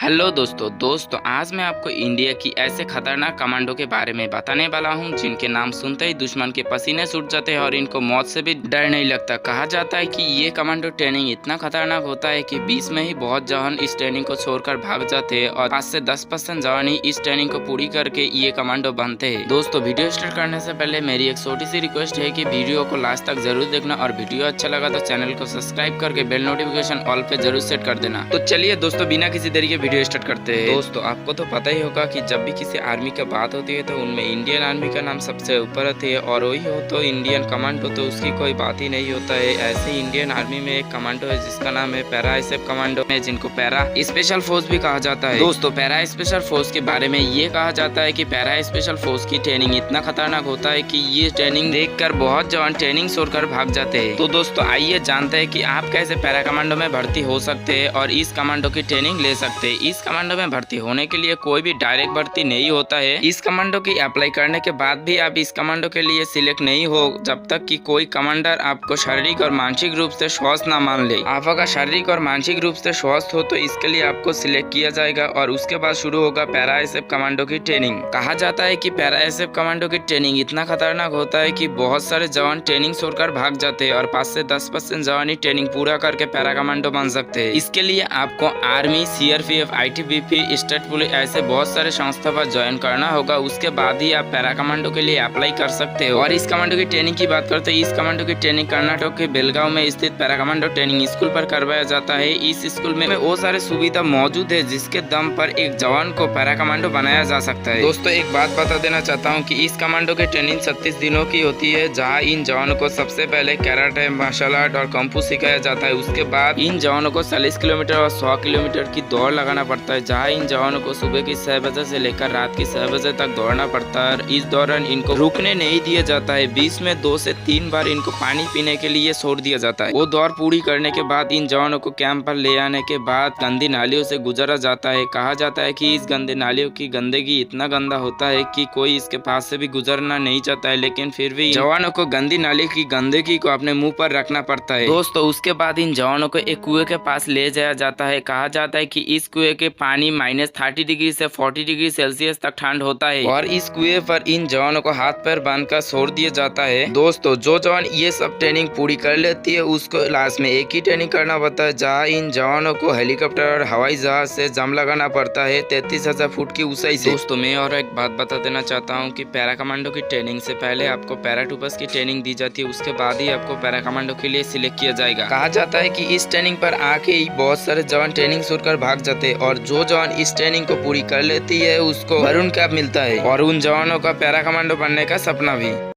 Hello दोस्तों आज मैं आपको इंडिया की ऐसे खतरनाक कमांडो के बारे में बताने वाला हूं जिनके नाम सुनते ही दुश्मन के पसीने छूट जाते हैं और इनको मौत से भी डर नहीं लगता। कहा जाता है कि ये कमांडो ट्रेनिंग इतना खतरनाक होता है कि बीच में ही बहुत जवान इस ट्रेनिंग को छोड़कर भाग जाते हैं और 5 से 10% जवान ही इस ट्रेनिंग को पूरी करके ये कमांडो बनते हैं। दोस्तों वीडियो स्टार्ट करने से पहले मेरी एक छोटी सी रिक्वेस्ट है कि वीडियो को लास्ट तक जरूर देखना और वीडियो अच्छा लगा तो चैनल को सब्सक्राइब करके बेल नोटिफिकेशन ऑल पे जरूर सेट कर देना। तो चलिए दोस्तों बिना किसी देरी के वीडियो स्टार्ट करते हैं। दोस्तों आपको तो पता ही होगा कि जब भी किसी आर्मी की बात होती है तो उनमें इंडियन आर्मी का नाम सबसे ऊपर आती है और वही हो तो इंडियन कमांडो तो उसकी कोई बात ही नहीं होता है। ऐसे ही इंडियन आर्मी में एक कमांडो है जिसका नाम है पैरा आईएसएफ कमांडो है, जिनको पैरा स्पेशल फोर्स भी कहा जाता है। दोस्तों पैरा स्पेशल फोर्स के बारे में ये कहा जाता है कि पैरा स्पेशल फोर्स की ट्रेनिंग इतना खतरनाक होता है कि ये ट्रेनिंग देखकर बहुत जवान ट्रेनिंग छोड़कर भाग जाते हैं। तो दोस्तों आइए जानते हैं कि आप कैसे पैरा कमांडो में भर्ती हो सकते हैं और इस कमांडो की ट्रेनिंग ले सकते हैं। इस कमांडो में भर्ती होने के लिए कोई भी डायरेक्ट भर्ती नहीं होता है। इस कमांडो की अप्लाई करने के बाद भी आप इस कमांडो के लिए सिलेक्ट नहीं हो जब तक कि कोई कमांडर आपको शारीरिक और मानसिक रूप से स्वस्थ ना मान ले। आप अगर शारीरिक और मानसिक रूप से स्वस्थ हो तो इसके लिए आपको सिलेक्ट किया जाएगा और उसके बाद शुरू होगा पैरा आईएसएफ कमांडो की ट्रेनिंग। कहा जाता है कि पैरा आईएसएफ कमांडो की ट्रेनिंग इतना खतरनाक होता है कि बहुत सारे जवान ट्रेनिंग छोड़कर भाग जाते हैं और 5 से 10% जवान ही ट्रेनिंग पूरा करके पैरा कमांडो बन सकते हैं। इसके लिए आपको army, CRPF, ITBP, state police ऐसे बहुत सारे संस्था पर ज्वाइन करना होगा। उसके बाद ही आप पैरा कमांडो के लिए अप्लाई कर सकते हो। और इस कमांडो की ट्रेनिंग की बात करते हैं, इस कमांडो की ट्रेनिंग कर्नाटक के बेलगांव में स्थित पैरा कमांडो ट्रेनिंग स्कूल पर करवाया जाता है। इस स्कूल में वो सारे सुविधा मौजूद है जिसके दम पर एक जवान को पैरा कमांडो बनाया जा सकता है। दोस्तों एक बात बता देना चाहता हूँ कि इस कमांडो की ट्रेनिंग 36 दिनों की होती है, जहाँ इन जवानों को सबसे पहले कराटे, मार्शल आर्ट और कंफू सिखाया जाता है। उसके बाद इन जवानों को 40 किलोमीटर और 100 किलोमीटर की दौड़ लगाना पड़ता है, जहाँ इन जवानों को सुबह की 6 बजे से लेकर रात की 6 बजे तक दौड़ना पड़ता है। इस दौरान इनको रुकने नहीं दिया जाता है। बीच में 2 से 3 बार इनको पानी पीने के लिए छोड़ दिया जाता है। वो दौड़ पूरी करने के बाद इन जवानों को कैंप पर ले आने के बाद गंदी नालियों से गुजरा जाता है। कहा जाता है कि इस गंदी नालियों की गंदगी इतना गंदा होता है कि कोई इसके पास से भी गुजरना नहीं चाहता है, लेकिन फिर भी जवानों को गंदी नाली की गंदगी को अपने मुंह पर रखना पड़ता है। दोस्तों उसके बाद इन जवानों को एक कुएं के पास ले जाया जाता है। कहा जाता है कि इस कुएं के पानी -30 डिग्री से 40 डिग्री सेल्सियस तक ठंड होता है और इस कुएं पर इन जवानों को हाथ पैर बांधकर छोड़ दिया जाता है। दोस्तों जो जवान ये सब ट्रेनिंग पूरी कर लेती है उसको लास्ट में एक ही ट्रेनिंग करना पड़ता है, जहाँ इन जवानों को हेलीकॉप्टर और हवाई जहाज से जम लगाना पड़ता है 33,000 फुट की ऊंचाई से। दोस्तों मैं और एक बात बता देना चाहता हूँ कि पैरा कमांडो की ट्रेनिंग से पहले आपको पैराट्रूपर्स की ट्रेनिंग दी जाती है, उसके बाद ही आपको पैरा कमांडो के लिए सिलेक्ट किया जाएगा। कहा जाता है कि इस ट्रेनिंग पर आके ही बहुत सारे जवान ट्रेनिंग छोड़कर भाग जाते हैं और जो जवान इस ट्रेनिंग को पूरी कर लेती है उसको वरुण कैप मिलता है और उन जवानों का पैरा कमांडो बनने का सपना भी।